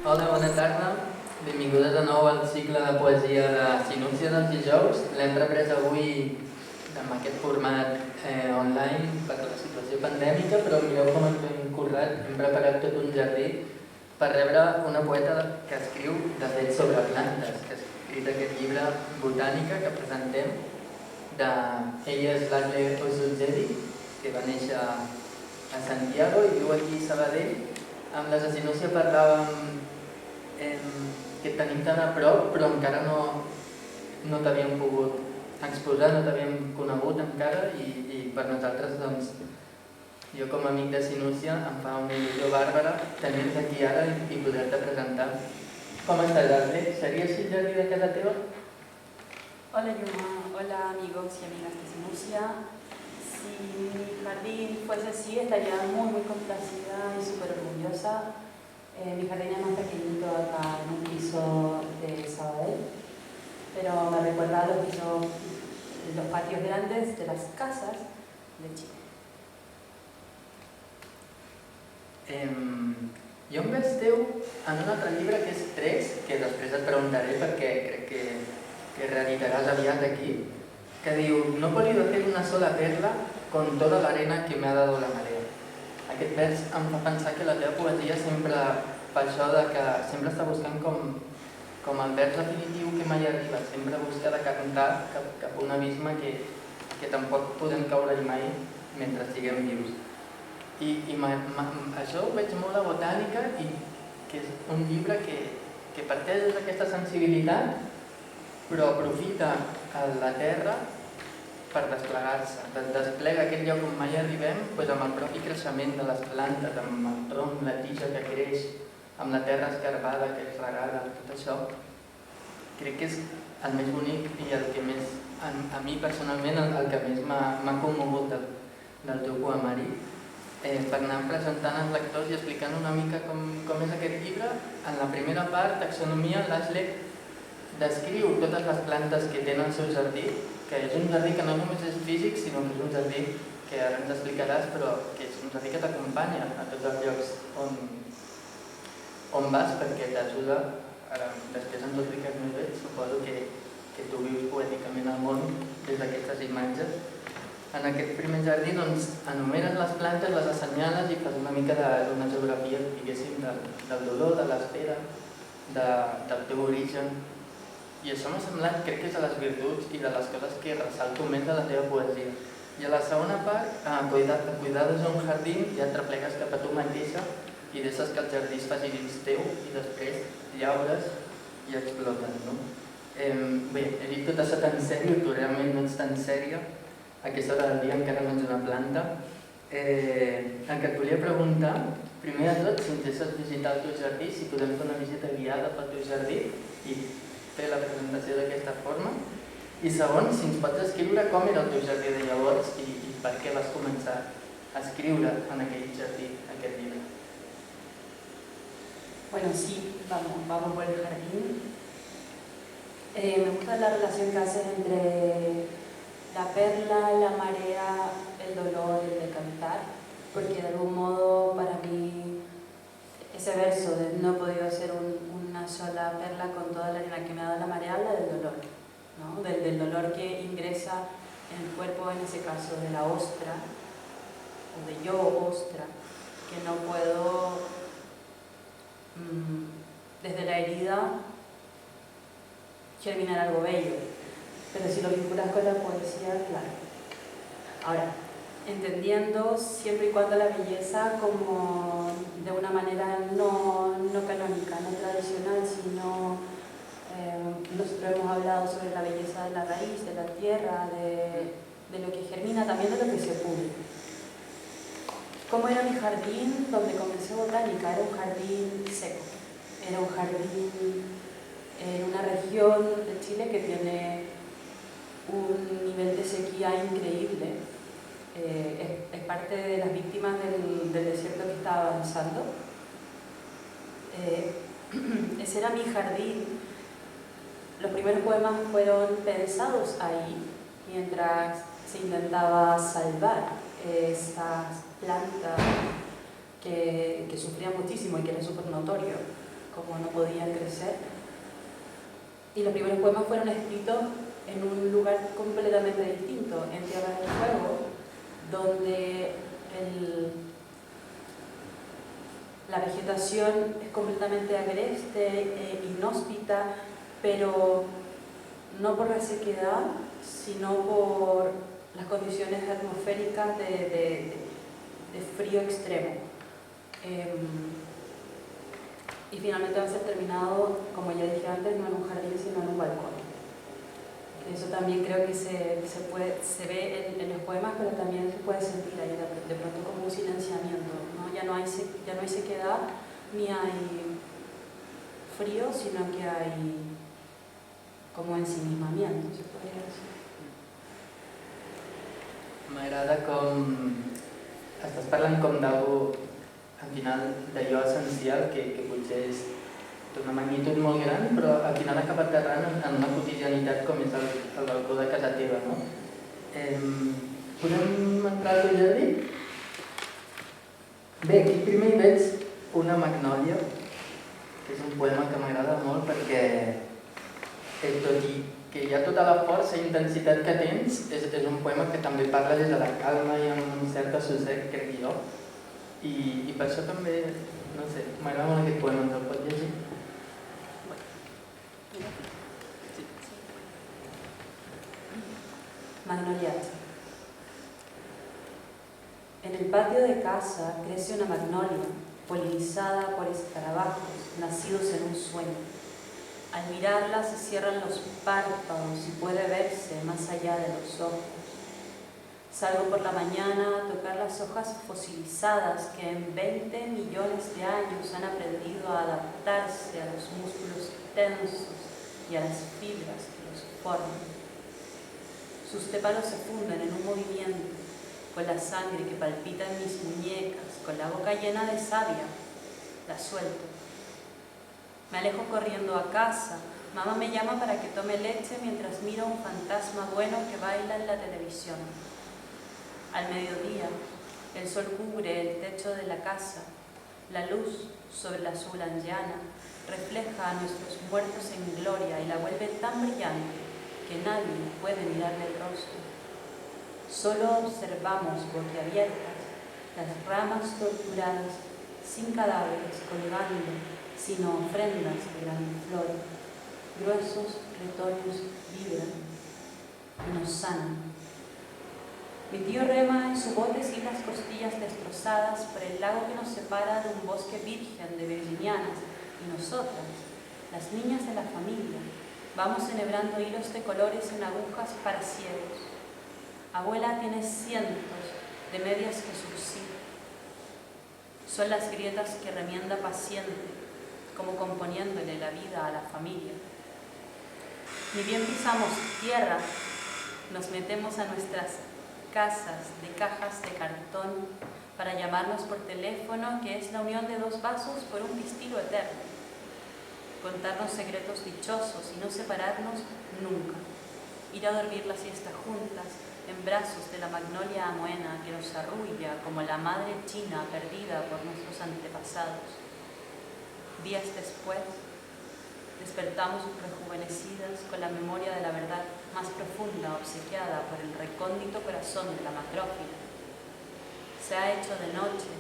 Hola, bona tarda. Benvingudes de nou al cicle de poesia de Sinúcia dels dijous. L'hem reprès avui amb aquest format online per la situació pandèmica, però mireu com ens hem currat, hem preparat tot un jardí per rebre una poeta que escriu de fet sobre plantes, que ha escrit aquest llibre Botànica que presentem. Ella és l'Asle Osutzedi, que va néixer a Santiago i viu aquí a Sabadell. Amb les de Sinúcia parlàvem que et tenim tan a prop, però encara no t'havíem pogut exposar, no t'havíem conegut encara, i per nosaltres, doncs, jo com a amic de Sinúcia em fa una il·lusió bàrbara tenir-te aquí ara i poder-te presentar. Com estàs, Asle? Seria així el jardí de casa teva? Hola Yuma, hola amigos y amigas de Sinúcia. Si mi jardín fuese así, estaría muy complacida y súper orgullosa. Mi jardín es más pequeñito acá en un piso de Sabadell, pero me recuerda a los patios grandes de las casas de Chile. Jo em vesteu en un altre llibre que és 3, que després et preguntaré perquè crec que reeditaràs aviat aquí, que diu: no he podido hacer una sola perla con toda la arena que me ha dado la marea. Aquest vers em fa pensar que la teva poesia sempre fa això de que sempre està buscant com el vers definitiu que mai arriba, sempre busca decantar cap a un abisme que tampoc podem caure-hi mai mentre siguem vius. I això ho veig molt a Botànica, i que és un llibre que parteix d'aquesta sensibilitat però aprofita la terra per desplegar-se, desplega aquest lloc on mai arribem amb el propi creixement de les plantes, amb el tronc, la tija que creix, amb la terra escarbada que és regada, tot això. Crec que és el més bonic i el que més, a mi personalment, el que més m'ha commogut del teu poemari. Per anar presentant als lectors i explicant una mica com és aquest llibre, en la primera part, taxonomia, l'Asle descriu totes les plantes que tenen el seu jardí, que és un jardí que no només és físic, sinó que és un jardí que ara ens explicaràs, però que és un jardí que t'acompanya a tots els llocs on vas, perquè t'ajuda. Ara, després ens ho expliques més bé, suposo que tu vius poèticament al món des d'aquestes imatges. En aquest primer jardí anomenes les plantes, les assenyales i fas una mica d'una geografia, diguéssim, del dolor, de l'espera, del teu origen. I això m'ha semblat, crec que és de les virtuts i de les coses que ressalto més de la teva poesia. I a la segona part, cuidados a un jardí, ja et replegues cap a tu mateixa i deixes que el jardí es faci dins teu i després llaures i explotes, no? Bé, he dit tot això tan sèrio, tu realment no ets tan sèria. A aquesta hora del dia encara no ets una planta. El que et volia preguntar, primer de tot, si ens deixes visitar el teu jardí, si podem fer una visita guiada pel teu jardí i fer la presentació d'aquesta forma. I segon, si ens pots escriure com era el teu jardí de llavors i per què vas començar a escriure en aquell jardí, aquest llibre. Bueno, sí, vamos por el jardín. Me gusta la relación que haces entre la perla, la marea, el dolor, el decantar, porque de algún modo para mí ese verso de no he podido hacer una sola perla con toda la arena que me ha dado la marea, habla del dolor, ¿no? Del dolor que ingresa en el cuerpo, en ese caso de la ostra, o de yo ostra, que no puedo desde la herida germinar algo bello. Pero si lo vinculas con la poesía, claro. Ahora, entendiendo siempre y cuando la belleza como de una manera no canónica, no tradicional, sino nosotros hemos hablado sobre la belleza de la raíz, de la tierra, de lo que germina, también de lo que se pudre. ¿Cómo era mi jardín donde comencé Botànica? Era un jardín seco, era un jardín en una región de Chile que tiene un nivel de sequía increíble. Es parte de las víctimas del desierto que estaba avanzando. Ese era mi jardín. Los primeros poemas fueron pensados ahí, mientras se intentaba salvar esas plantas que sufrían muchísimo y que era súper notorio como no podían crecer. Y los primeros poemas fueron escritos en un lugar completamente distinto, en Tierra del Fuego, donde la vegetación es completamente agreste e inhóspita, pero no por la sequedad, sino por las condiciones atmosféricas de frío extremo. Y finalmente va a ser terminado, como ya dije antes, no en un jardín, sino en un balcón. Eso también creo que se ve en los poemas, pero también se puede sentir ahí de pronto como un silenciamiento, ¿no? Ya no hay sequedad, ni hay frío, sino que hay como ensimismamiento, se podría decir. M'agrada com... Estàs parlant com d'algú, al final, d'allò essencial, que potser és d'una magnitud molt gran, però al final acaba aterrant en una quotidianitat com és el balcó de casa teva, no? Podem entrar al teu jardí? Bé, aquí primer hi veig una magnòlia, que és un poema que m'agrada molt perquè, tot i que hi ha tota la força i intensitat que tens, és un poema que també parla des de la calma i amb un cert assossec, crec jo, i per això també, no sé, m'agrada molt aquest poema, ens el pot llegir? Magnolias. En el patio de casa crece una magnolia, polinizada por escarabajos, nacidos en un sueño. Al mirarla se cierran los párpados y puede verse más allá de los ojos. Salgo por la mañana a tocar las hojas fosilizadas que en 20 millones de años han aprendido a adaptarse a los músculos tensos y a las fibras que los forman. Sus tépalos se funden en un movimiento, con la sangre que palpita en mis muñecas, con la boca llena de savia. La suelto. Me alejo corriendo a casa. Mamá me llama para que tome leche mientras miro a un fantasma bueno que baila en la televisión. Al mediodía, el sol cubre el techo de la casa. La luz sobre la azul llana refleja a nuestros muertos en gloria y la vuelve tan brillante que nadie puede mirarle el rostro. Solo observamos boquiabiertas las ramas torturadas, sin cadáveres colgando, sino ofrendas de grandiflor. Gruesos retoños vibran y nos sanan. Mi tío rema en su bote sin las costillas destrozadas por el lago que nos separa de un bosque virgen de virginianas, y nosotras, las niñas de la familia, vamos enhebrando hilos de colores en agujas para ciegos. Abuela tiene cientos de medias que surcir. Son las grietas que remienda paciente, como componiéndole la vida a la familia. Ni bien pisamos tierra, nos metemos a nuestras casas de cajas de cartón para llamarnos por teléfono, que es la unión de dos vasos por un pistilo eterno. Contarnos secretos dichosos y no separarnos nunca. Ir a dormir la siesta juntas, en brazos de la magnolia amoena que nos arrulla como la madre china perdida por nuestros antepasados. Días después, despertamos rejuvenecidas con la memoria de la verdad más profunda obsequiada por el recóndito corazón de la macrófila. Se ha hecho de noche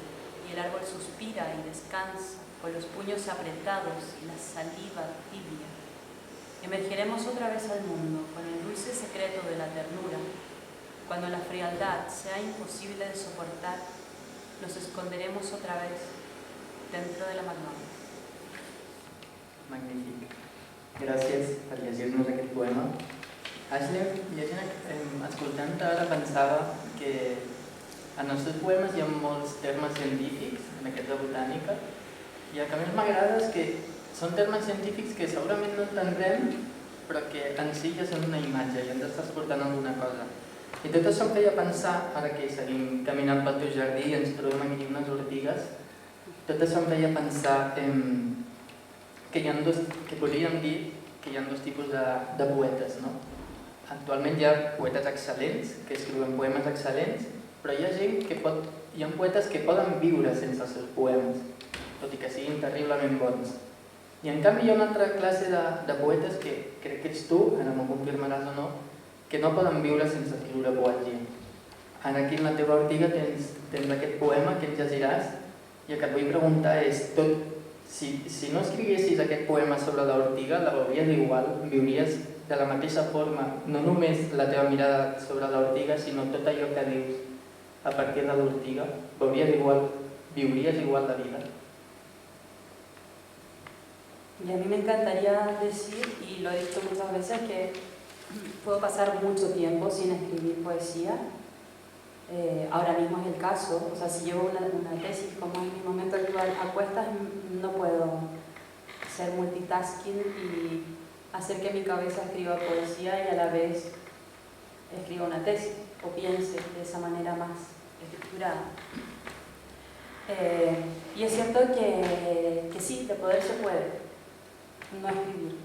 y el árbol suspira y descansa con los puños apretados y la saliva tibia. Emergeremos otra vez al mundo con el dulce secreto de la ternura. Cuando la frialdad sea imposible de soportar, nos esconderemos otra vez dentro de la magnolia. Magnífic. Gràcies per llegir-nos aquest poema. Ashley, escoltant ara pensava que en els teus poemes hi ha molts termes científics, en aquest de botànica, i el que més m'agrada és que són termes científics que segurament no entendrem, però que en si ja són una imatge i ens estàs portant alguna cosa. I tot això em feia pensar, ara que seguim caminant pel teu jardí i ens trobem aquí unes ortigues, tot això em feia pensar que podríem dir que hi ha dos tipus de poetes, no? Actualment hi ha poetes excel·lents, que escriuen poemes excel·lents, però hi ha gent hi ha poetes que poden viure sense els seus poemes, tot i que siguin terriblement bons. I en canvi hi ha una altra classe de poetes que crec que ets tu, ara m'ho confirmaràs o no, que no poden viure sense escriure poesia. Ara aquí en la teva ortiga tens aquest poema que ens llegiràs i el que et vull preguntar és, si no escriguessis aquest poema sobre l'ortiga, la veuries igual, viuries de la mateixa forma, no només la teva mirada sobre l'ortiga, sinó tot allò que dius a partir de l'ortiga, viuries igual la vida. Y a mí me encantaría decir, y lo he dicho muchas veces, que puedo pasar mucho tiempo sin escribir poesía. Ahora mismo es el caso, o sea, si llevo una tesis como en mi momento actual a cuestas, no puedo ser multitasking y hacer que mi cabeza escriba poesía y a la vez escriba una tesis o piense de esa manera más estructurada. Y es cierto que sí, de poder se puede no escribir.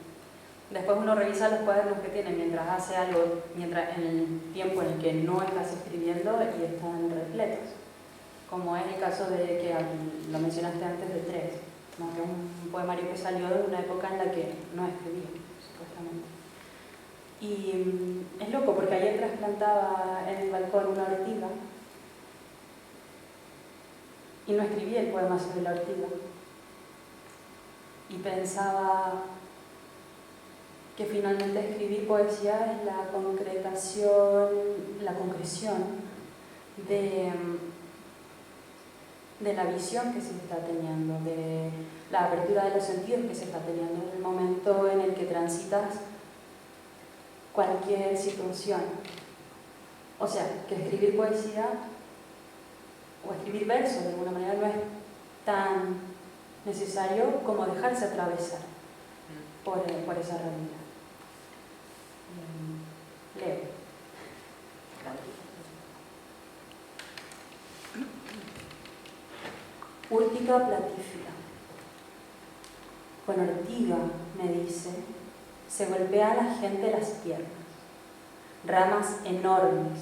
Después uno revisa los cuadernos que tiene mientras hace algo, mientras en el tiempo en el que no estás escribiendo y están repletos. Como es el caso de que lo mencionaste antes de Tres, ¿no? Que es un poemario que salió de una época en la que no escribía, supuestamente. Y es loco porque ayer trasplantaba en el balcón una ortiga y no escribí el poema sobre la ortiga. Y pensaba que finalmente escribir poesía es la concreción de la visión que se está teniendo, de la apertura de los sentidos que se está teniendo en el momento en el que transitas cualquier situación. O sea, que escribir poesía o escribir versos de alguna manera no es tan necesario como dejarse atravesar por esa realidad. Leo. Úrtica platífera. Con ortiga, me dice, se golpea a la gente las piernas. Ramas enormes,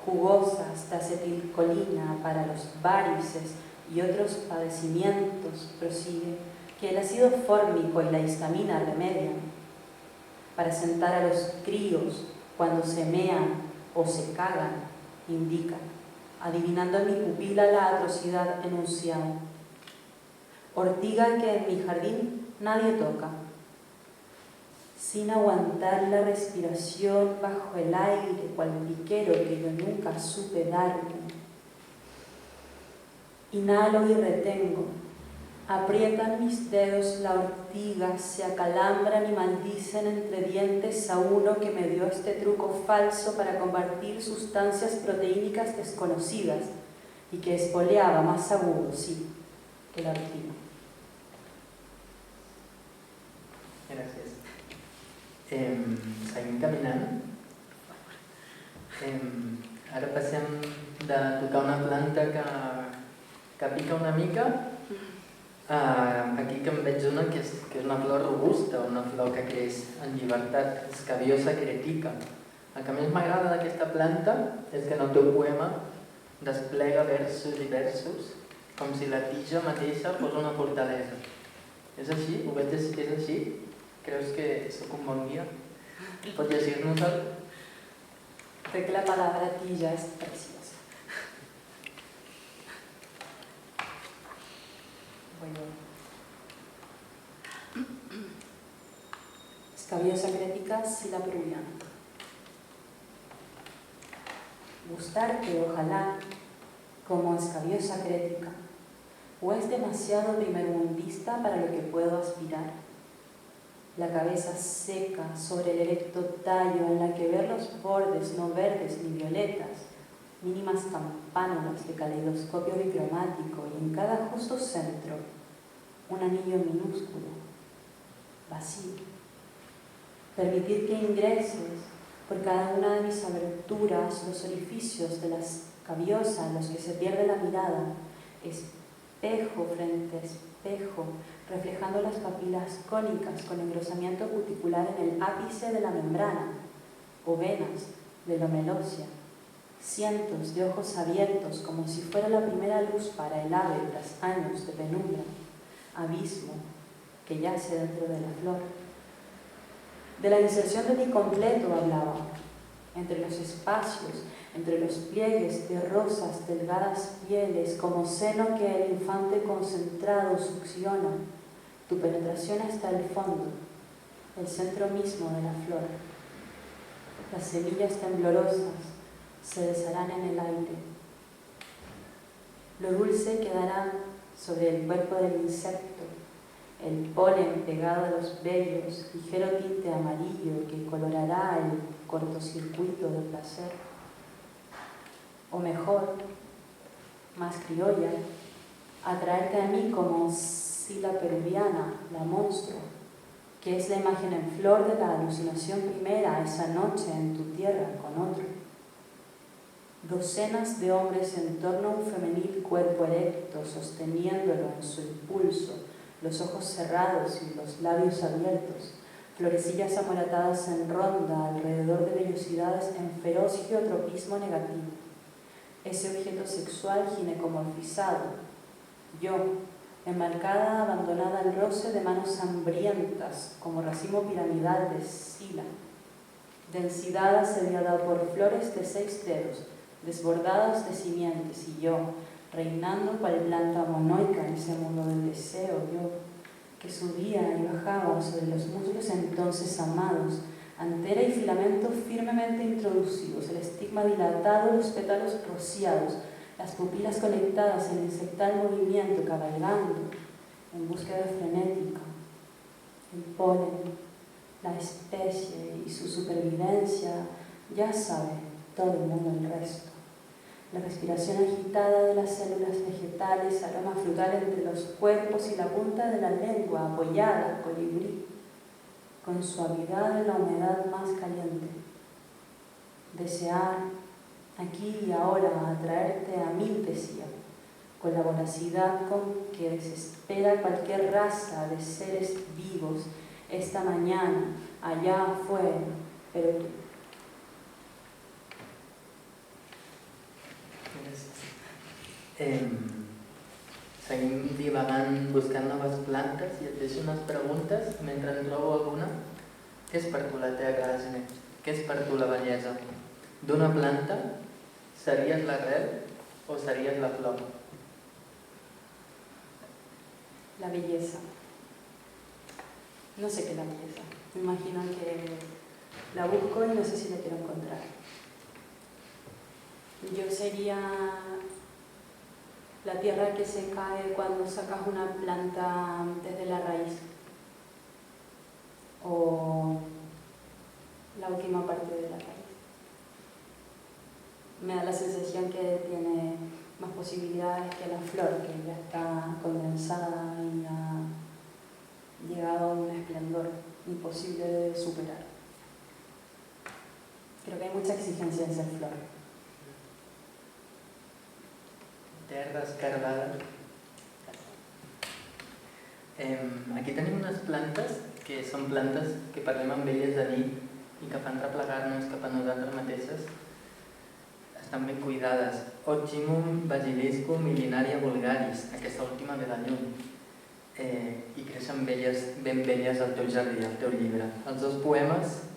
jugosas de acetilcolina para los várices y otros padecimientos, prosigue, que el ácido fórmico y la histamina remedian. Para sentar a los críos cuando se mean o se cagan, indican, adivinando en mi pupila la atrocidad enunciada. Ortiga que en mi jardín nadie toca, sin aguantar la respiración bajo el aire, cual piquero que yo nunca supe darme. Inhalo y retengo. Aprietan mis dedos la ortiga, se acalambran y maldicen entre dientes a uno que me dio este truco falso para combatir sustancias proteínicas desconocidas y que espoleaba más agudo, sí, que la ortiga. Gràcies. Seguim caminant. Ara passem de tocar una planta que pica una mica. Aquí que em veig una que és una flor robusta, una flor que creix en llibertat, Scabiosa cretica. El que més m'agrada d'aquesta planta és que en el teu poema desplega versos i versos com si la tija mateixa fos una fortalesa. És així? Ho veig, és així? Creus que soc un bon guia? Pots llegir-nos-el? Creo que la palabra tilla es preciosa. Bueno. Scabiosa cretica sila peruviana. Gustarte, ojalá, como escabiosa crítica, o es demasiado primermundista para lo que puedo aspirar. La cabeza seca sobre el erecto tallo en la que ver los bordes no verdes ni violetas, mínimas campánulas de caleidoscopio bicromático y en cada justo centro un anillo minúsculo, vacío. Permitir que ingreses por cada una de mis aberturas los orificios de la escabiosa en los que se pierde la mirada, espejo frente a espejo, reflejando las papilas cónicas con engrosamiento cuticular en el ápice de la membrana, o venas de lomelócea, cientos de ojos abiertos como si fuera la primera luz para el ave tras años de penumbra, abismo que yace dentro de la flor. De la inserción del incompleto hablaba, entre los espacios, entre los pliegues de rosas, delgadas pieles, como seno que el infante concentrado succiona, tu penetración hasta el fondo, el centro mismo de la flor. Las semillas temblorosas se desharán en el aire. Lo dulce quedará sobre el cuerpo del insecto, el polen pegado a los vellos, ligero tinte amarillo que colorará el cortocircuito del placer. O mejor, más criolla, atraerte a mí como Sila peruviana, la monstrua, que es la imagen en flor de la alucinación primera esa noche en tu tierra con otro. Docenas de hombres en torno a un femenil cuerpo erecto, sosteniéndolo en su impulso, los ojos cerrados y los labios abiertos, florecillas amoratadas en ronda alrededor de vellosidades en feroz geotropismo negativo. Ese objeto sexual ginecomorfizado, yo, enmarcada, abandonada al roce de manos hambrientas, como racimo piramidal de Sila, densidad asediada por flores de 6 dedos, desbordadas de simientes, y yo, reinando cual planta monoica en ese mundo del deseo, yo, que subía y bajaba sobre los muslos entonces amados, antera y filamento firmemente introducidos, el estigma dilatado, los pétalos rociados, las pupilas conectadas en insectal movimiento, cabalgando en búsqueda frenética, el polen, la especie y su supervivencia, ya sabe todo el mundo el resto. La respiración agitada de las células vegetales, aroma frutal entre los cuerpos y la punta de la lengua apoyada, colibrí, con suavidad en la humedad más caliente. Desear, aquí y ahora, atraerte a mí, decía, con la voracidad con que desespera cualquier raza de seres vivos, esta mañana, allá afuera, pero tú. Seguim divagant buscant noves plantes i et deixo unes preguntes mentre en trobo alguna. Què és per tu la teagràsine? Què és per tu la bellesa? D'una planta series l'arrel o series la flor? La belleza. No sé qué es la belleza. Me imagino que la busco y no sé si la quiero encontrar. Yo sería la tierra que se cae cuando sacas una planta desde la raíz, o la última parte de la raíz. Me da la sensación que tiene más posibilidades que la flor, que ya está condensada y ha llegado a un esplendor imposible de superar. Creo que hay mucha exigencia en ser flor. Terra escarbada. Aquí tenim unes plantes que són plantes que parlem amb elles de nit i que fan replegar-nos cap a nosaltres mateixes. Estan ben cuidades. Ochimum basiliscum milinaria vulgaris, aquesta última ve de lluny, i creixen ben belles al teu jardí, al teu llibre. Els dos poemes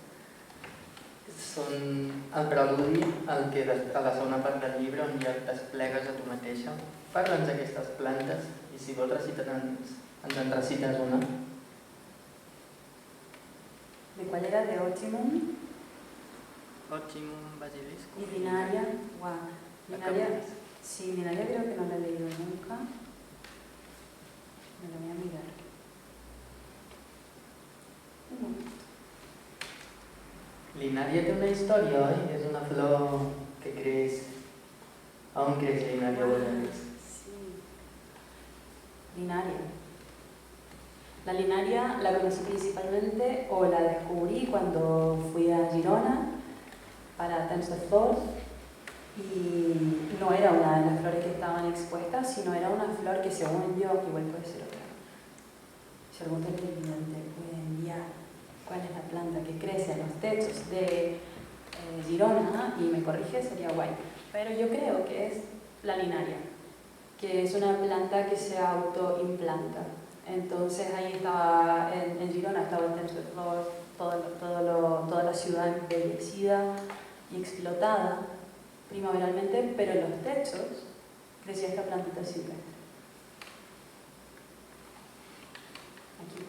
són el preludi al que a la segona part del llibre, on ja et desplegues a tu mateixa. Parla'ns d'aquestes plantes i si vols ens en recites una. ¿De cuál era? ¿De Ochimum? Ochimum basiliscum. Y Linaria. Wow. Linaria, sí, Linaria creo que no la he leído nunca. Me lo voy a mirar. Un momento. Linaria té una història, oi? És una flor que creix... On creix Linaria vulgaris? Sí. Linaria. La linaria la conocí principalmente, o la descubrí cuando fui a Girona para Temps de Flors, y no era una de las flores que estaban expuestas, sino era una flor que, según yo, que igual puede ser otra, si algún televidente puede enviar cuál es la planta que crece en los techos de Girona y me corrige, sería guay. Pero yo creo que es la linaria, que es una planta que se autoimplanta Entonces ahí estaba, en Girona estaba el techo de flor, toda la ciudad embellecida y explotada primaveralmente, pero en los techos crecía esta plantita silvestre. Aquí.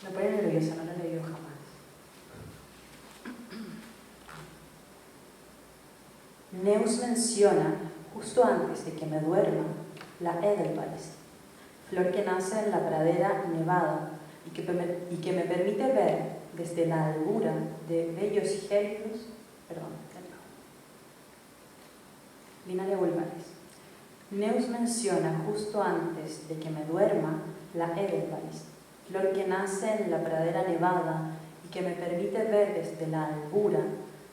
Me pone nerviosa, no lo he leído jamás. Neus menciona, justo antes de que me duerma, la Edelweiss, flor que nace en la pradera nevada y que me permite ver desde la albura de bellos y gélidos, Linaria vulgaris. Neus menciona, justo antes de que me duerma, la Edelweiss, flor que nace en la pradera nevada y que me permite ver desde la albura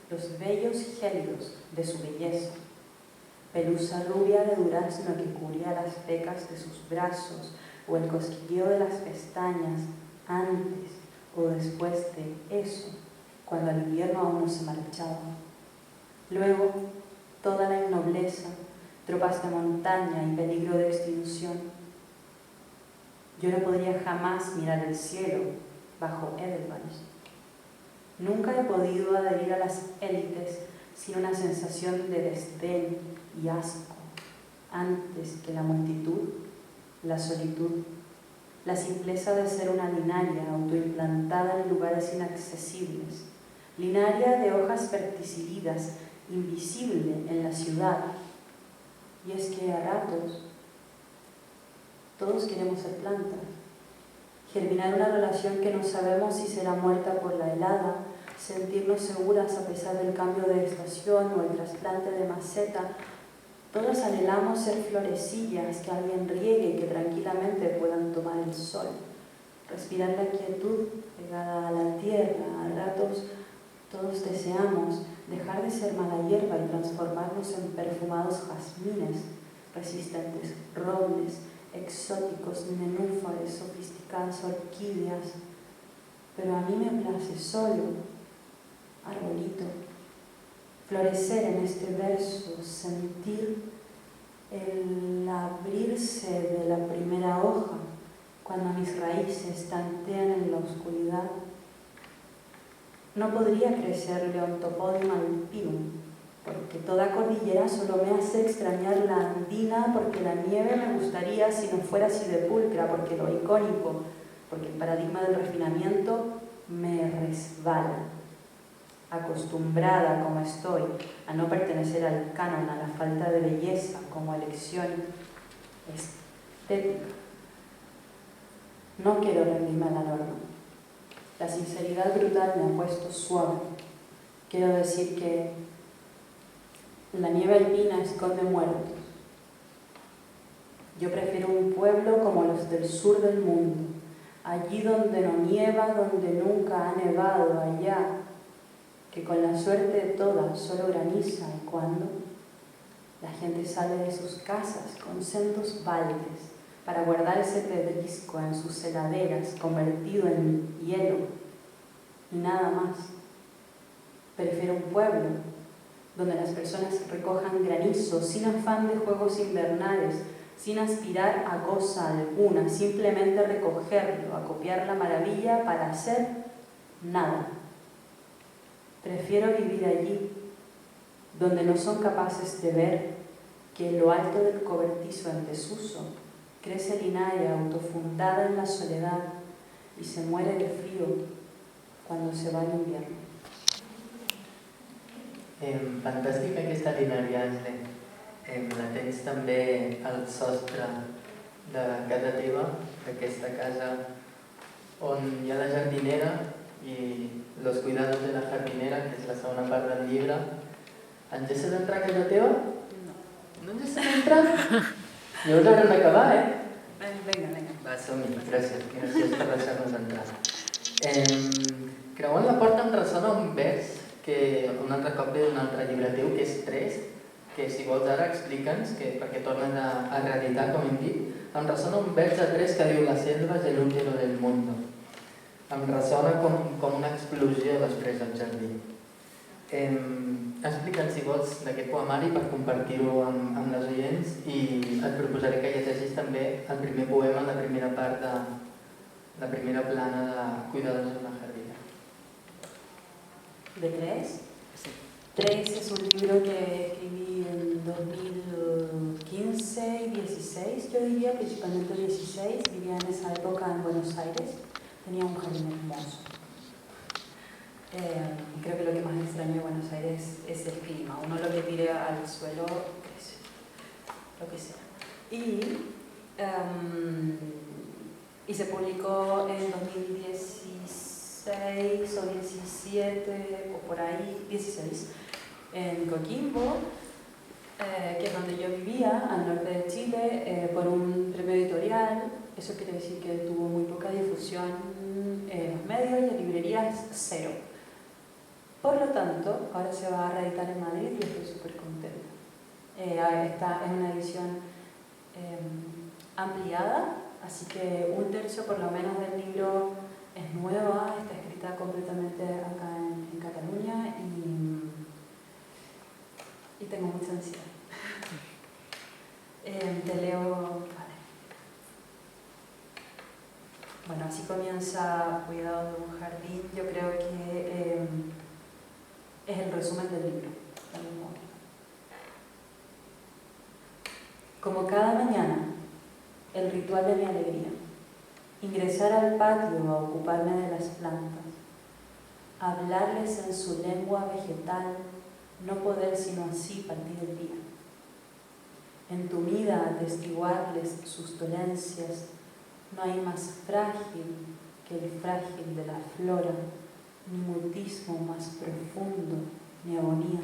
los bellos y gélidos de su belleza. Pelusa rubia de durazno que cubría las pecas de sus brazos, o el cosquilleo de las pestañas antes o después de eso, cuando el invierno aún no se marchaba. Luego, toda la innobleza, tropas de montaña y peligro de extinción. Yo no podría jamás mirar el cielo bajo Edelweiss. Nunca he podido adherir a las élites sin una sensación de desdén y asco, antes que la multitud, la solitud, la simpleza de ser una linaria autoimplantada en lugares inaccesibles, linaria de hojas ferticidas, invisible en la ciudad. Y es que a ratos todos queremos ser plantas, germinar una relación que no sabemos si será muerta por la helada, sentirnos seguras a pesar del cambio de estación o el trasplante de maceta. Todos anhelamos ser florecillas que alguien riegue y que tranquilamente puedan tomar el sol, respirar la quietud pegada a la tierra. A ratos todos deseamos dejar de ser mala hierba y transformarnos en perfumados jazmines, resistentes robles, exóticos nenúfares, sofisticadas orquídeas. Pero a mí me place solo, arbolito, florecer en este verso, sentir el abrirse de la primera hoja cuando mis raíces tantean en la oscuridad. No podría crecer Leontopodium alpinum, porque toda cordillera solo me hace extrañar la andina, porque la nieve me gustaría si no fuera así de pulcra, porque lo icónico, porque el paradigma del refinamiento me resbala. Acostumbrada como estoy a no pertenecer al canon, a la falta de belleza como elección estética, no quiero rendirme a la norma. La sinceridad brutal me ha puesto suave. Quiero decir que la nieve alpina esconde muertos. Yo prefiero un pueblo como los del sur del mundo, allí donde no nieva, donde nunca ha nevado, allá, que con la suerte de todas solo graniza, y cuando la gente sale de sus casas con sendos baldes para guardar ese pedrisco en sus heladeras convertido en hielo y nada más. Prefiero un pueblo donde las personas recojan granizo sin afán de juegos invernales, sin aspirar a cosa alguna, simplemente recogerlo, acopiar la maravilla para hacer nada. Prefiero vivir allí, donde no son capaces de ver que en lo alto del cobertizo en desuso crece linaria autofundada en la soledad y se muere de frío cuando se va el invierno. Fantàstica aquesta linaria, Àngel. La tens també al sostre de casa teva, d'aquesta casa on hi ha la jardinera i los cuidados de la jardinera, que és la segona part del llibre. Ens deixes entrar a casa teva? No. No ens deixes entrar? Llavors haurem d'acabar, Vinga. Va, som-hi. Gràcies per deixar-nos entrar. Creuant la porta em ressona un vers que un altre cop ve d'un altre llibre teu, que és 3, que si vols ara explica'ns, perquè tornes a reeditar, com hem dit. Em ressona un vers de 3 que diu: la selva és el útero del mundo. Em ressona com una explosió després del jardí. explica't, si vols, d'aquest poemari per compartir-ho amb les oients i et proposaré que llegeixis també el primer poema, la primera part de la primera plana de Cuidados de una jardina. ¿De tres? Sí. Tres es un libro que escribí en 2015 y 16, yo diría, principalmente 16. Vivía en esa época en Buenos Aires, tenía un jardín hermoso. Creo que lo que más extraño de Buenos Aires es el clima. Uno lo que tire al suelo crece, lo que sea. Y se publicó en 2016 o 17 o por ahí, 16, en Coquimbo, que es donde yo vivía, al norte de Chile, por un premio editorial. Eso quiere decir que tuvo muy poca difusión en los medios y en librerías, cero. Por lo tanto, ahora se va a reeditar en Madrid y estoy súper contenta. Esta es una edición ampliada, así que un tercio por lo menos del libro es nueva, está escrita completamente acá en Cataluña y tengo mucha ansiedad. Te leo... Vale. Bueno, así comienza Cuidado de un jardín. Yo creo que es el resumen del libro, de algún modo. Como cada mañana, el ritual de mi alegría. Ingresar al patio a ocuparme de las plantas. Hablarles en su lengua vegetal, no poder sino así partir el día. Entumida atestiguarles sus dolencias, no hay más frágil que el frágil de la flora, ni mutismo más profundo, ni agonía.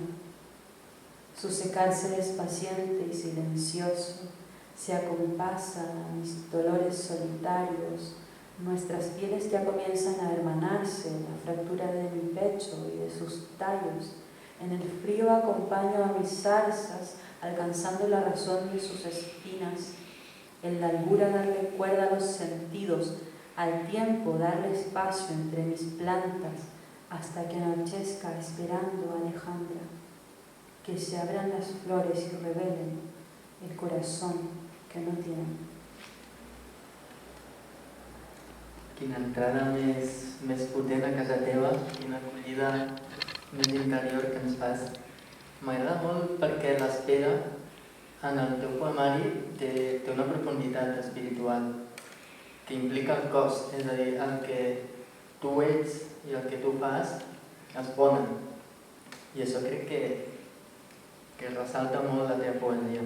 Su secarse es paciente y silencioso, se acompasan a mis dolores solitarios, nuestras pieles ya comienzan a hermanarse en la fractura de mi pecho y de sus tallos. En el frío acompaño a mis zarzas, alcanzando la razón de sus espinas. En la albura darle cuerda a los sentidos, al tiempo darle espacio entre mis plantas, hasta que anochezca esperando a Alejandra, que se abran las flores y revelen el corazón que no tienen. Quina entrada més potent a casa teva, quina acollida més interior que ens fas. M'agrada molt perquè l'espera en el teu poemari té una profunditat espiritual que implica el cos, és a dir, el que tu ets i el que tu fas es ponen. I això crec que ressalta molt la teva poesia.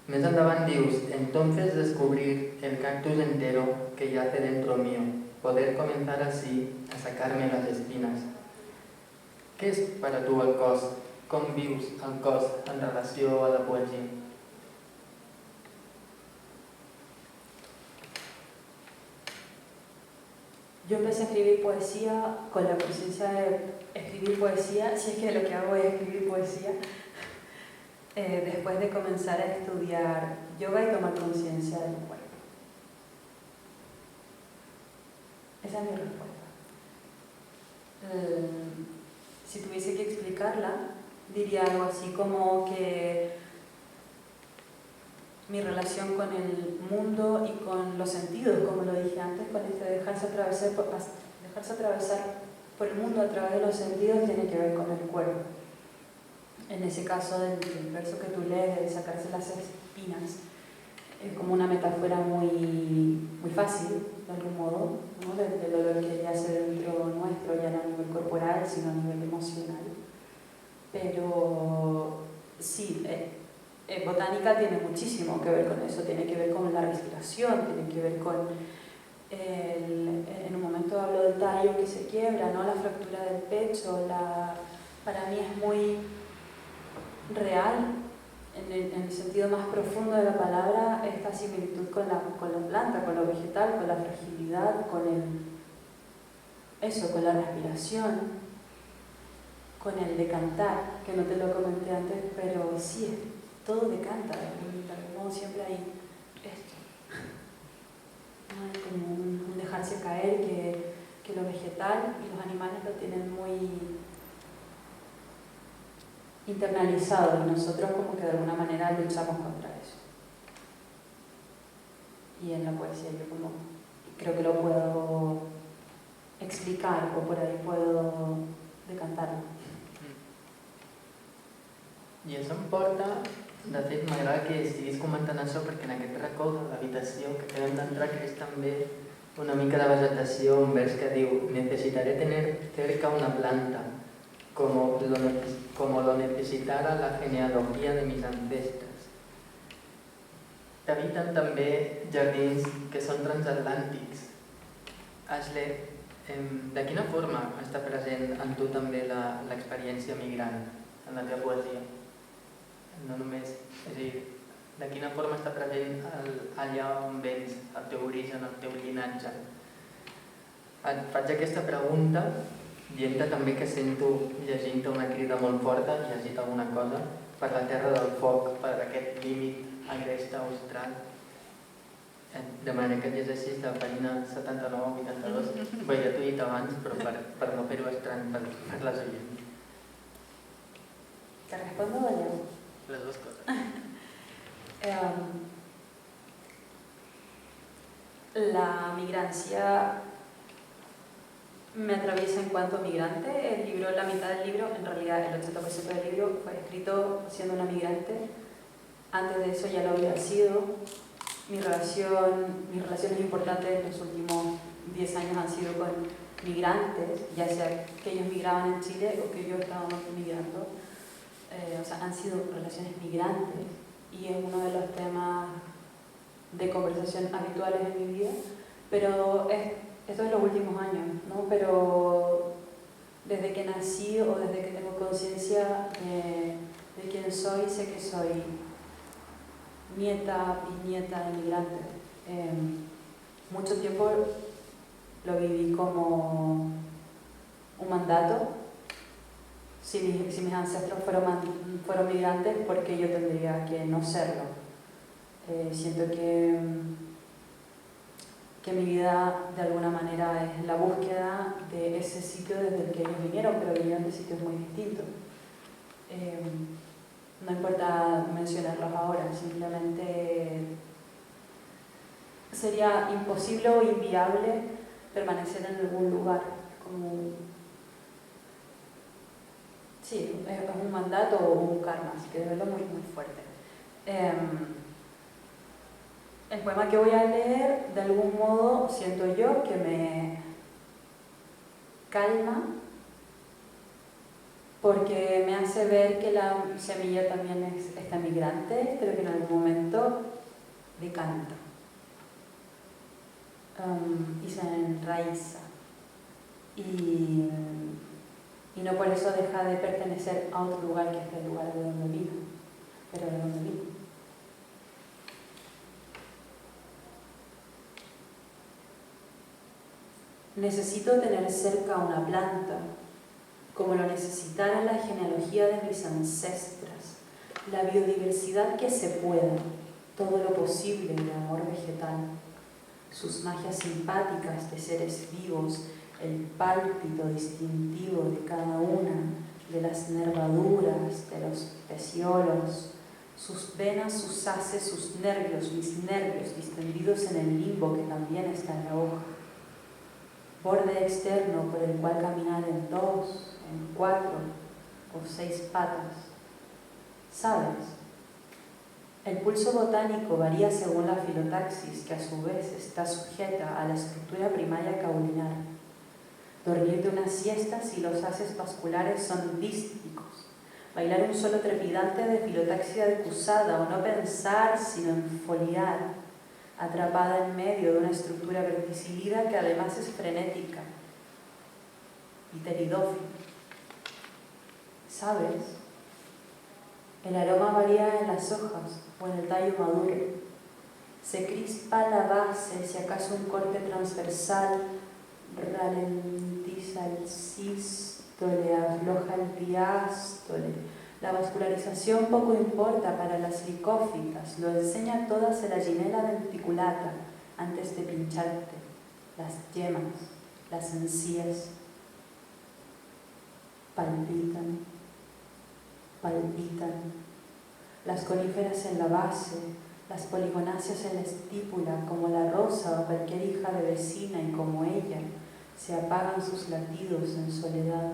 Més endavant dius, entonces descubrir el cactus entero que yace dentro mío, poder comenzar así a sacarme las espinas. Què és per a tu el cos? Com vius el cos en relació a la poesia? Yo empecé a escribir poesía con la conciencia de escribir poesía, si es que lo que hago es escribir poesía, después de comenzar a estudiar yoga y tomar conciencia del cuerpo. Esa es mi respuesta. Si tuviese que explicarla, diría algo así como que mi relación con el mundo y con los sentidos, como lo dije antes, con este dejarse atravesar por el mundo a través de los sentidos, tiene que ver con el cuerpo. En ese caso del verso que tú lees, de sacarse las espinas, es como una metáfora muy fácil, de algún modo, ¿no? del dolor que yace dentro nuestro, ya no a nivel corporal, sino a nivel emocional. Pero sí, botánica tiene muchísimo que ver con eso, tiene que ver con la respiración, tiene que ver con en un momento hablo del tallo que se quiebra, ¿no? La fractura del pecho, para mí es muy real, en el sentido más profundo de la palabra, esta similitud con la planta, con lo vegetal, con la fragilidad, con la respiración, con el decantar, que no te lo comenté antes, pero sí, todo decanta, de algún modo siempre hay esto, ¿no? Hay como un dejarse caer que lo vegetal y los animales lo tienen muy internalizado y nosotros como que de alguna manera luchamos contra eso. Y en la poesía yo como creo que lo puedo explicar o por ahí puedo decantarlo. I això em porta, de fet m'agrada que estiguis comentant això perquè en aquest racó de l'habitació que acabem d'entrar creix també una mica de vegetació, un vers que diu necesitaré tener cerca una planta como lo necesitara la genealogía de mis ancestros. T'habiten també jardins que són transatlàntics. Ashley, de quina forma està present en tu també l'experiència migrant en la teva poesia? No només, és a dir, de quina forma està present allà on vens, el teu origen, el teu llinatge? Et faig aquesta pregunta dient-te també que sento llegint-te una crida molt forta, llegit alguna cosa, per la terra del foc, per aquest límit agrest austral. De manera que et llegeixis la pàgina 79 o 82. Bé, ja t'ho he dit abans, però per no fer-ho estrany per les oients. ¿Te respondo o yo? Les dues coses. La migrancia me atraviesa en cuanto migrante. El libro, la mitad del libro, en realidad el 80% del libro fue escrito siendo una migrante. Antes de eso ya lo había sido. Mis relaciones importantes en los últimos 10 años han sido con migrantes, ya sea que ellos migraban en Chile o que yo estaba migrando. O sea, han sido relaciones migrantes y es uno de los temas de conversación habituales en mi vida, pero esto es los últimos años, ¿no? Pero desde que nací o desde que tengo conciencia de quién soy, sé que soy nieta, bisnieta de migrantes. Mucho tiempo lo viví como un mandato. Si mis ancestros fueron migrantes, ¿por qué yo tendría que no serlo? Siento que mi vida de alguna manera es la búsqueda de ese sitio desde el que ellos vinieron, pero vinieron de sitios muy distintos. No importa mencionarlos ahora, simplemente sería imposible o inviable permanecer en algún lugar. Sí, es un mandato o un karma, así que de verlo muy, muy fuerte. El poema que voy a leer, de algún modo, siento yo que me calma, porque me hace ver que la semilla también está migrante, pero que en algún momento decanta y se enraiza. Y no por eso deja de pertenecer a otro lugar que es el lugar de donde vino, pero de donde vino. Necesito tener cerca una planta, como lo necesitara la genealogía de mis ancestras, la biodiversidad que se pueda, todo lo posible de amor vegetal, sus magias simpáticas de seres vivos, el pálpito distintivo de cada una de las nervaduras, de los peciolos, sus venas, sus haces, sus nervios, mis nervios distendidos en el limbo que también está en la hoja. Borde externo por el cual caminar en 2, en 4 o 6 patas. ¿Sabes? El pulso botánico varía según la filotaxis, que a su vez está sujeta a la estructura primaria caulinar. Dormir de una siesta si los haces vasculares son dísticos. Bailar un solo trepidante de filotaxia decusada o no pensar sino enfoliar, atrapada en medio de una estructura verticilida que además es frenética y teridófila. ¿Sabes? El aroma varía en las hojas o en el tallo maduro. Se crispa la base, si acaso un corte transversal ralentiza el sístole, afloja el diástole. La vascularización poco importa para las licófitas, lo enseña todas en la ginela denticulata antes de pincharte, las yemas, las encías palpitan. palpitan. Las coníferas en la base, las poligonáceas en la estípula, como la rosa o cualquier hija de vecina y como ella, se apagan sus latidos en soledad.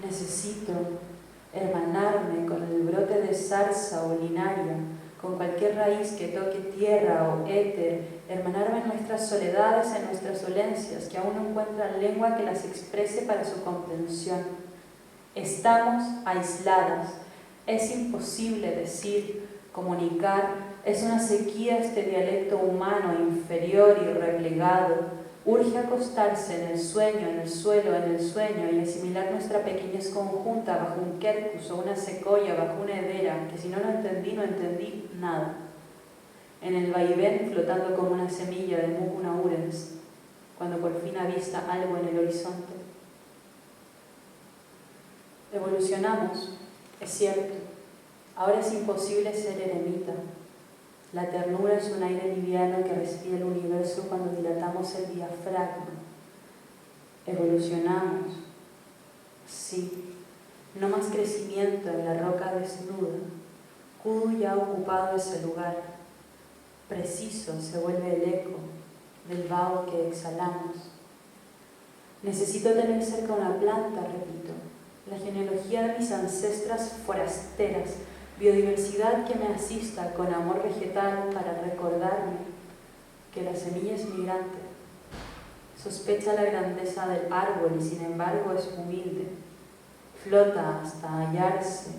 Necesito hermanarme con el brote de zarza o linaria, con cualquier raíz que toque tierra o éter, hermanarme en nuestras soledades, en nuestras dolencias, que aún no encuentran lengua que las exprese para su comprensión. Estamos aisladas, es imposible decir, comunicar, es una sequía este dialecto humano inferior y replegado. Urge acostarse en el sueño, en el suelo, en el sueño y asimilar nuestra pequeñez conjunta bajo un quercus o una secoya, bajo una hedera, que si no lo entendí, no entendí nada. En el vaivén flotando como una semilla de Mucuna urens, cuando por fin avista algo en el horizonte. Evolucionamos, es cierto. Ahora es imposible ser eremita. La ternura es un aire liviano que respira el universo cuando dilatamos el diafragma. Evolucionamos. Sí. No más crecimiento en la roca desnuda. Kudu ya ha ocupado ese lugar. Preciso se vuelve el eco del vaho que exhalamos. Necesito tener cerca una planta, repito. La genealogía de mis ancestras forasteras, biodiversidad que me asista con amor vegetal para recordarme que la semilla es migrante. Sospecha la grandeza del árbol y sin embargo es humilde. Flota hasta hallarse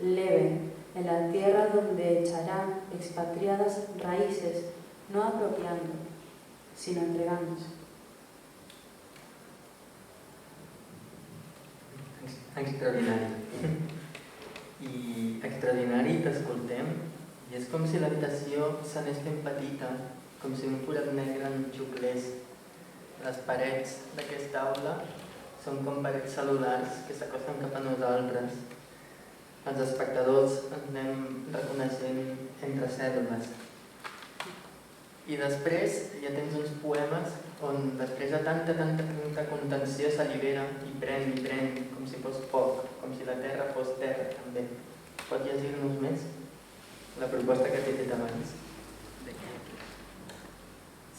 leve en la tierra donde echará expatriadas raíces, no apropiando, sinó entregándose. Extraordinari. I extraordinari t'escoltem i és com si l'habitació s'anés fent petita, com si un forat negre en xuclés. Les parets d'aquesta aula són com parets cel·lulars que s'acosten cap a nosaltres. Els espectadors ens anem reconeixent entre cèl·lules. I després ja tens uns poemes on després de tanta contenció s'allibera i pren, com si fos poc, com si la terra fos terra també. Pots llegir-nos més la proposta que t'he fet abans?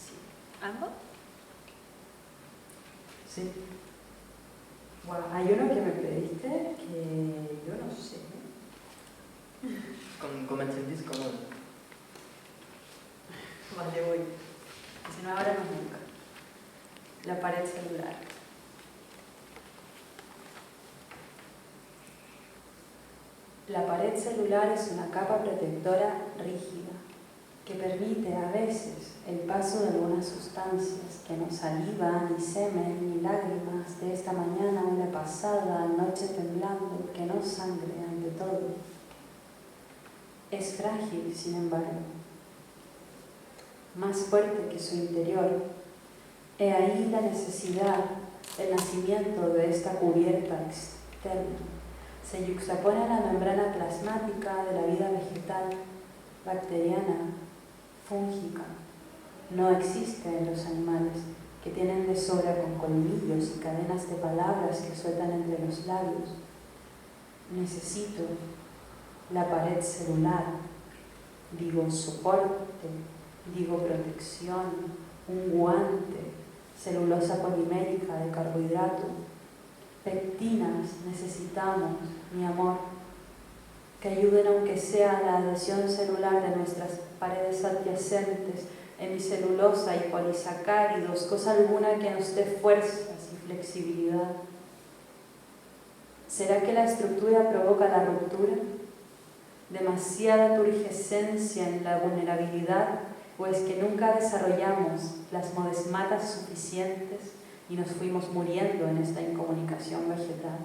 Sí. ¿Algo? Sí. Bueno, hay uno que me pediste que yo no sé. Com et sentis còmode? Vale, voy. Si no, ahora no nunca. La pared celular. La pared celular es una capa protectora rígida que permite a veces el paso de algunas sustancias que no saliva, ni semen, ni lágrimas de esta mañana o la pasada noche temblando, que no sangre ante todo. Es frágil, sin embargo, más fuerte que su interior. He ahí la necesidad, el nacimiento de esta cubierta externa. Se yuxtapone a la membrana plasmática de la vida vegetal, bacteriana, fúngica. No existe en los animales, que tienen de sobra con colmillos y cadenas de palabras que sueltan entre los labios. Necesito la pared celular, digo soporte, digo protección, un guante, celulosa polimérica de carbohidrato. Pectinas necesitamos, mi amor, que ayuden aunque sea a la adhesión celular de nuestras paredes adyacentes, hemicelulosa y polisacáridos, cosa alguna que nos dé fuerzas y flexibilidad. ¿Será que la estructura provoca la ruptura? ¿Demasiada turgescencia en la vulnerabilidad? ¿O es que nunca desarrollamos las modesmatas suficientes y nos fuimos muriendo en esta incomunicación vegetal?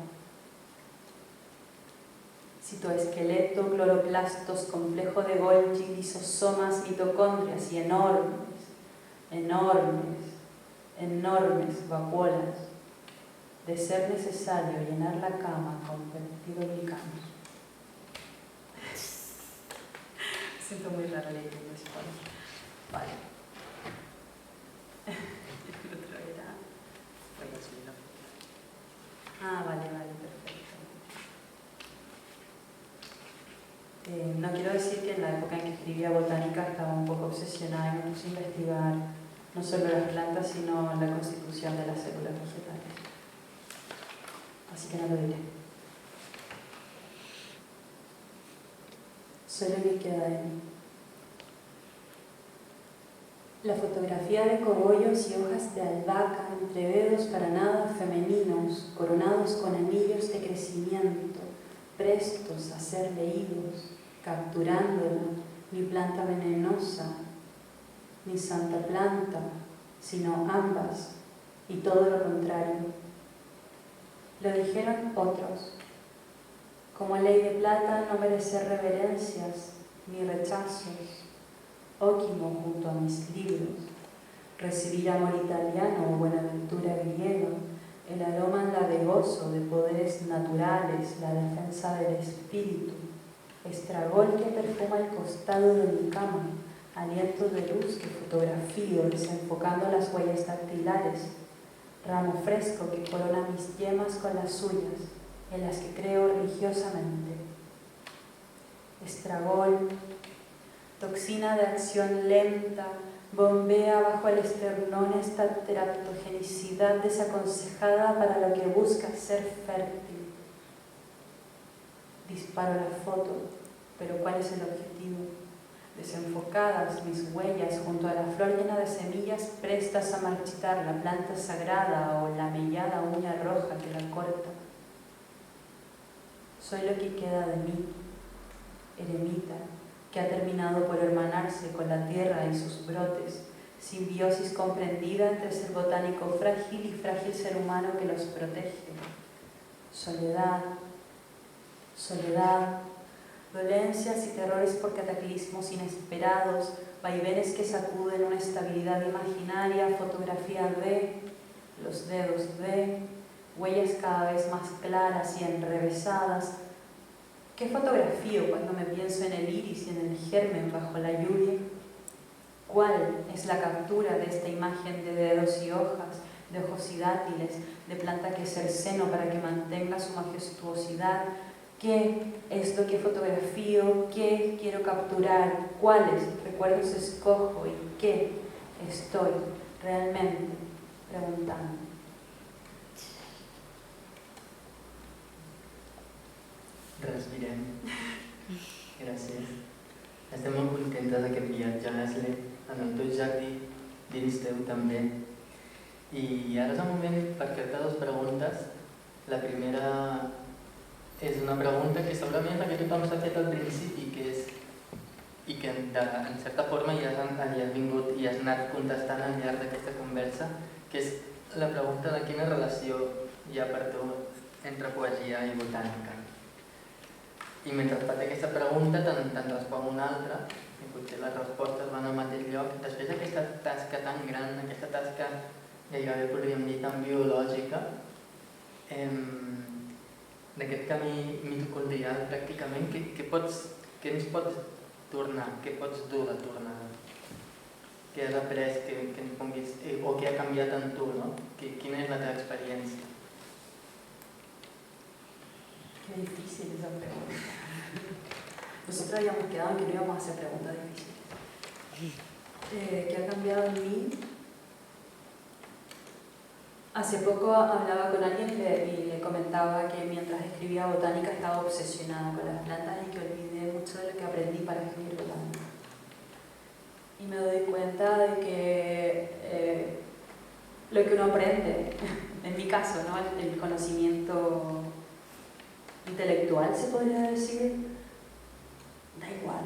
Citoesqueleto, cloroplastos, complejo de Golgi, lisosomas, mitocondrias y enormes vacuolas. De ser necesario llenar la cama con peptidoglicanos. Siento muy rara leyendo esto. Vale. El otro era... Voy a subirlo. Ah, vale, perfecto. quiero decir que en la época en que escribía botánica estaba un poco obsesionada y me puse a investigar no solo las plantas, sino la constitución de las células vegetales. Así que no lo diré. Solo que queda de mí. La fotografía de cogollos y hojas de albahaca entre dedos para nada femeninos, coronados con anillos de crecimiento, prestos a ser leídos, capturándola, mi planta venenosa, mi santa planta, sino ambas, y todo lo contrario. Lo dijeron otros. Como ley de plata no merecer reverencias ni rechazos, óquimo junto a mis libros, recibir amor italiano o buenaventura griego, el aroma ladegoso de poderes naturales, la defensa del espíritu, estragol que perfuma el costado de mi cama, aliento de luz que fotografío desenfocando las huellas dactilares, ramo fresco que corona mis yemas con las suyas, en las que creo religiosamente. Estragol, toxina de acción lenta, bombea bajo el esternón esta teratogenicidad desaconsejada para lo que busca ser fértil. Disparo la foto, pero ¿cuál es el objetivo? Desenfocadas mis huellas junto a la flor llena de semillas prestas a marchitar la planta sagrada o la mellada uña roja que la corta. Soy lo que queda de mí, eremita, que ha terminado por hermanarse con la tierra y sus brotes, simbiosis comprendida entre ser botánico frágil y frágil ser humano que los protege. Soledad, soledad, dolencias y terrores por cataclismos inesperados, vaivenes que sacuden una estabilidad imaginaria, fotografía de, los dedos de, huellas cada vez más claras y enrevesadas. ¿Qué fotografío cuando me pienso en el iris y en el germen bajo la lluvia? ¿Cuál es la captura de esta imagen de dedos y hojas, de ojos y dátiles, de planta que cerceno para que mantenga su majestuosidad? ¿Qué es lo que fotografío? ¿Qué quiero capturar? ¿Cuáles recuerdos escojo? ¿Y qué estoy realmente preguntando? Respirem. Gràcies. Estem molt contentes d'aquest viatge, Leslie, en el teu jardí, dins teu també. I ara és el moment per fer-te dues preguntes. La primera és una pregunta que segurament la que tothom s'ha fet al principi i que en certa forma ja has vingut i has anat contestant al llarg d'aquesta conversa, que és la pregunta de quina relació hi ha per tu entre poesia i botànica. I mentre et faig aquesta pregunta te'n respon una altra, i potser les respostes van al mateix lloc. Després d'aquesta tasca tan gran, aquesta tasca gairebé podríem dir tan biològica, d'aquest camí mitocondrial pràcticament, què ens pots tornar, què pots dur de tornada? Què has après, que ens puguis, o què ha canviat en tu, no? Quina és la teva experiència? Qué difícil esa pregunta. Nosotros habíamos quedado en que no íbamos a hacer preguntas difíciles. ¿Qué ha cambiado en mí? Hace poco hablaba con alguien y le comentaba que mientras escribía botánica estaba obsesionada con las plantas y que olvidé mucho de lo que aprendí para escribir botánica. Y me doy cuenta de que lo que uno aprende, en mi caso, ¿no? El conocimiento intelectual, se podría decir, da igual.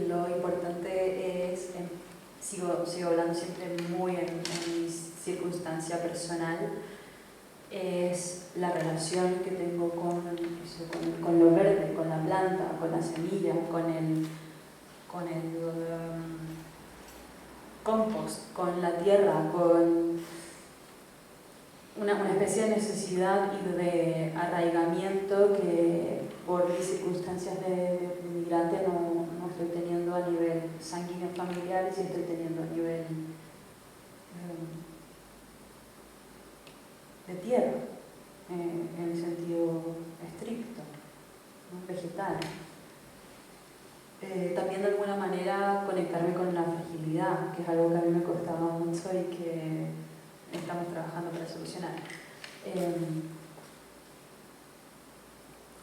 Lo importante es, sigo hablando siempre muy en mi circunstancia personal, es la relación que tengo con lo verde, con la planta, con la semilla, con el compost, con la tierra, con una especie de necesidad y de arraigamiento que por mis circunstancias de migrante no estoy teniendo a nivel sanguíneo familiar, y sí estoy teniendo a nivel de tierra, en el sentido estricto, ¿no? Vegetal. también de alguna manera conectarme con la fragilidad, que es algo que a mí me costaba mucho y que estamos trabajando para solucionar.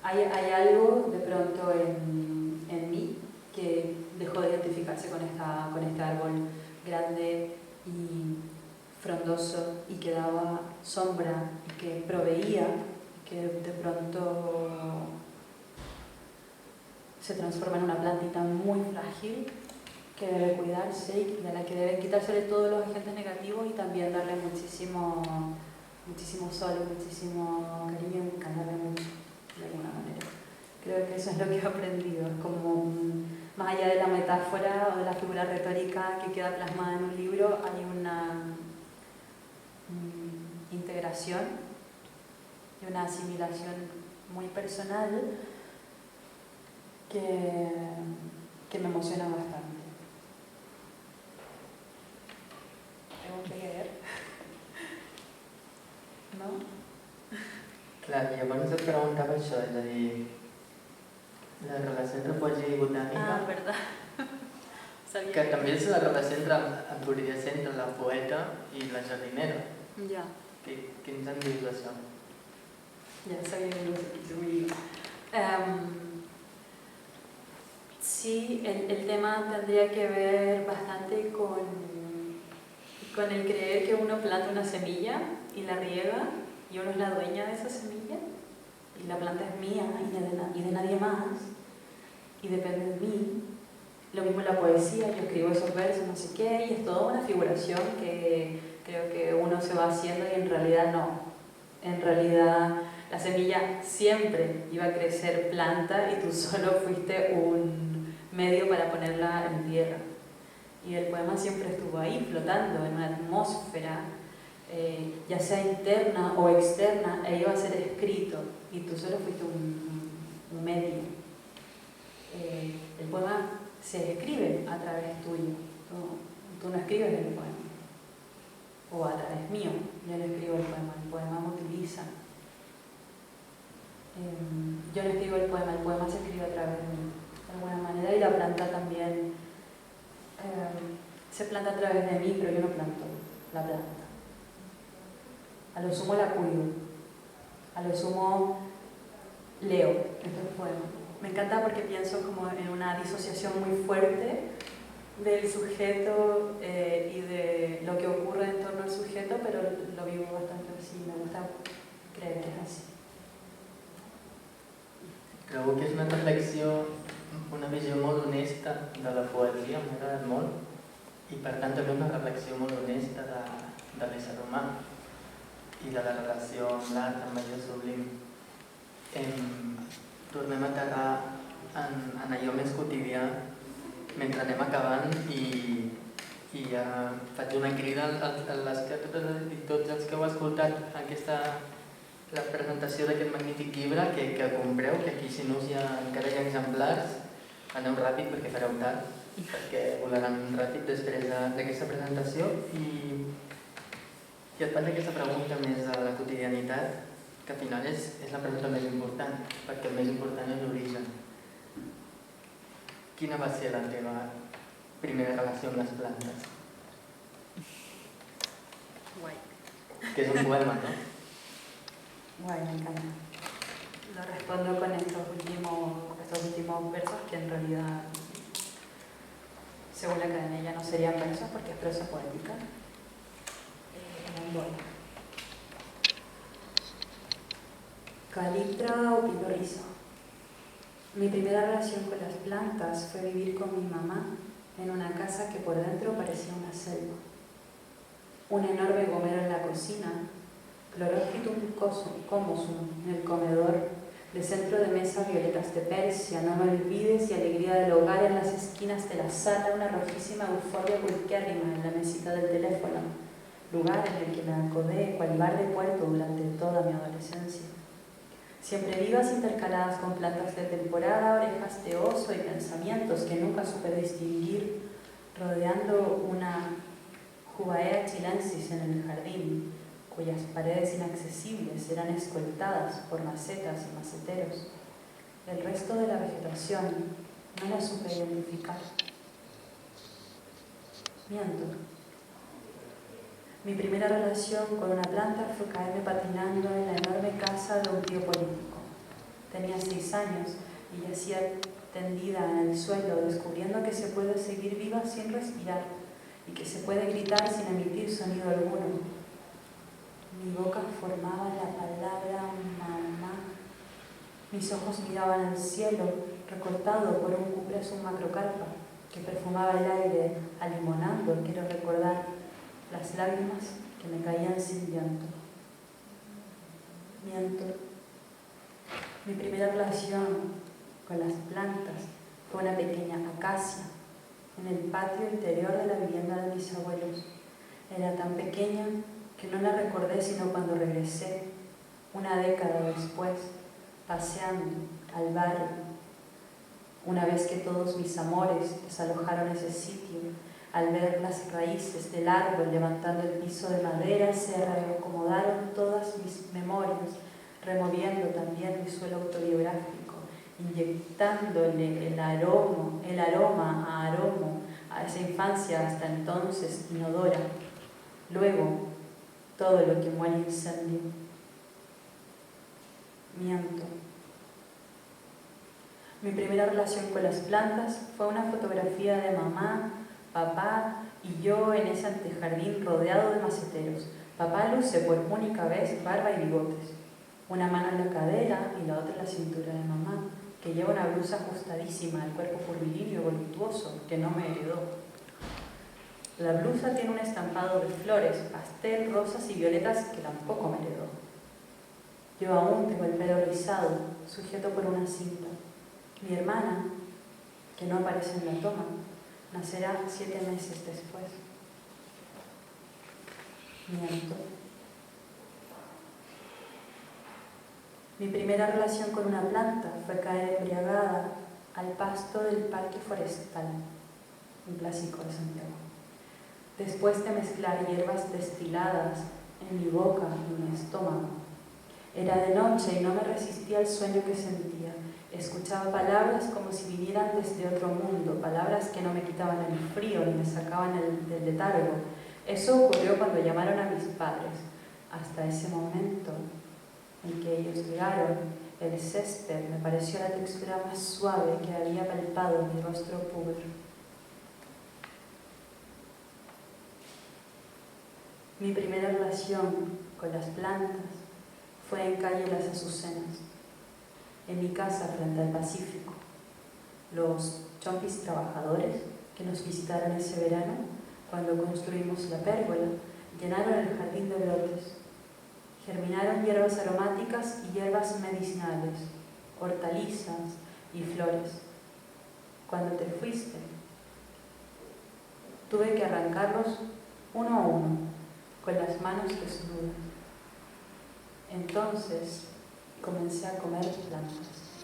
Hay algo de pronto en mí que dejó de identificarse con este árbol grande y frondoso y que daba sombra y que proveía, que de pronto se transforma en una plantita muy frágil que debe cuidarse y de la que deben quitársele todos los agentes negativos y también darle muchísimo sol, muchísimo cariño y encantarle mucho de alguna manera. Creo que eso es lo que he aprendido, es como más allá de la metáfora o de la figura retórica que queda plasmada en un libro, hay una integración y una asimilación muy personal que me emociona bastante. Tengo que leer, no? Clar, llavors et preguntava això, és a dir, la relació entre poesia i botànica... Ah, verdad. Sabia que també és la relació podria ser entre la poeta i la jardinera. Ya. Quins en dius d'això? Ya sabía que no se me sí, el tema tendría que ver bastante con el creer que uno planta una semilla y la riega y uno es la dueña de esa semilla y la planta es mía y de nadie más y depende de mí. Lo mismo en la poesía, yo escribo esos versos, no sé qué, y es toda una figuración que creo que uno se va haciendo y en realidad no. En realidad la semilla siempre iba a crecer planta y tú solo fuiste un medio para ponerla en tierra. Y el poema siempre estuvo ahí, flotando en una atmósfera, ya sea interna o externa, e iba a ser escrito y tú solo fuiste un medio. El poema se escribe a través tuyo, tú no escribes el poema, o a través mío, yo no escribo el poema me utiliza. Yo no escribo el poema se escribe a través de mí, de alguna manera, y la planta también se planta a través de mí, pero yo no planto la planta. A lo sumo la cuido, a lo sumo leo estos poemas. Me encanta porque pienso como en una disociación muy fuerte del sujeto y de lo que ocurre en torno al sujeto, pero lo vivo bastante así, me gusta creer que es así. Trobo que és una reflexió, una visió molt honesta de la poesia, m'ha agradat molt, i per tant també una reflexió molt honesta de l'ésser humà i de la relació amb l'art, amb allò sublim. Tornem a aterrar en allò més quotidià mentre anem acabant i faig una crida a tots els que heu escoltat la presentació d'aquest magnífic llibre que compreu, que aquí si no encara hi ha exemplars, aneu ràpid perquè fareu tard, perquè volaran ràpid després d'aquesta presentació i et faig aquesta pregunta més de la quotidianitat, que al final és la pregunta més important, perquè el més important és l'origen. Quina va ser la teva primera relació amb les plantes? Guay. Que és un poema, no? Guay, me encanta. Lo respondo con estos últimos versos que en realidad, según la Academia, ya no serían versos porque es prosa poética. Calitra o pino rizo. Mi primera relación con las plantas fue vivir con mi mamá en una casa que por dentro parecía una selva. Un enorme gomero en la cocina, Chlorophytum comosum en el comedor, de centro de mesa violetas de Persia, no me olvides y alegría del hogar en las esquinas de la sala, una rojísima euforia pulquérrima en la mesita del teléfono, lugar en el que me acodé cual bar de puerto durante toda mi adolescencia. Siempre vivas intercaladas con plantas de temporada, orejas de oso y pensamientos que nunca supe distinguir, rodeando una Jubaea chilensis en el jardín, cuyas paredes inaccesibles eran escoltadas por macetas y maceteros. El resto de la vegetación, no la supe identificar. Miento. Mi primera relación con una planta fue caerme patinando en la enorme casa de un tío político. Tenía 6 años y yacía tendida en el suelo, descubriendo que se puede seguir viva sin respirar y que se puede gritar sin emitir sonido alguno. Mi boca formaba la palabra mamá. Mis ojos miraban al cielo, recortado por un cupresum macrocarpa que perfumaba el aire, alimonando, quiero recordar, las lágrimas que me caían sin llanto. Miento. Mi primera relación con las plantas fue una pequeña acacia en el patio interior de la vivienda de mis abuelos. Era tan pequeña que no la recordé sino cuando regresé, una década después, paseando al barrio. Una vez que todos mis amores desalojaron ese sitio, al ver las raíces del árbol levantando el piso de madera, se reacomodaron todas mis memorias, removiendo también mi suelo autobiográfico, inyectándole el aroma a esa infancia hasta entonces inodora. Luego, todo lo que muere incendio. Miento. Mi primera relación con las plantas fue una fotografía de mamá, papá y yo en ese antejardín rodeado de maceteros. Papá luce por única vez barba y bigotes, una mano en la cadera y la otra en la cintura de mamá, que lleva una blusa ajustadísima, el cuerpo curvilíneo y voluptuoso, que no me heredó. La blusa tiene un estampado de flores, pastel, rosas y violetas que tampoco me heredó. Yo aún tengo el pelo rizado, sujeto por una cinta. Mi hermana, que no aparece en la toma, nacerá 7 meses después. Miento. Mi primera relación con una planta fue caer embriagada al pasto del parque forestal, un clásico de Santiago. Después de mezclar hierbas destiladas en mi boca y mi estómago. Era de noche y no me resistía al sueño que sentía. Escuchaba palabras como si vinieran desde otro mundo, palabras que no me quitaban el frío ni me sacaban del letargo. Eso ocurrió cuando llamaron a mis padres. Hasta ese momento en que ellos llegaron, el césped me pareció la textura más suave que había palpado en mi rostro púber. Mi primera relación con las plantas fue en calle Las Azucenas, en mi casa frente al Pacífico. Los chompis trabajadores que nos visitaron ese verano, cuando construimos la pérgola, llenaron el jardín de brotes. Germinaron hierbas aromáticas y hierbas medicinales, hortalizas y flores. Cuando te fuiste, tuve que arrancarlos uno a uno, con las manos desnudas. Entonces comencé a comer plantas.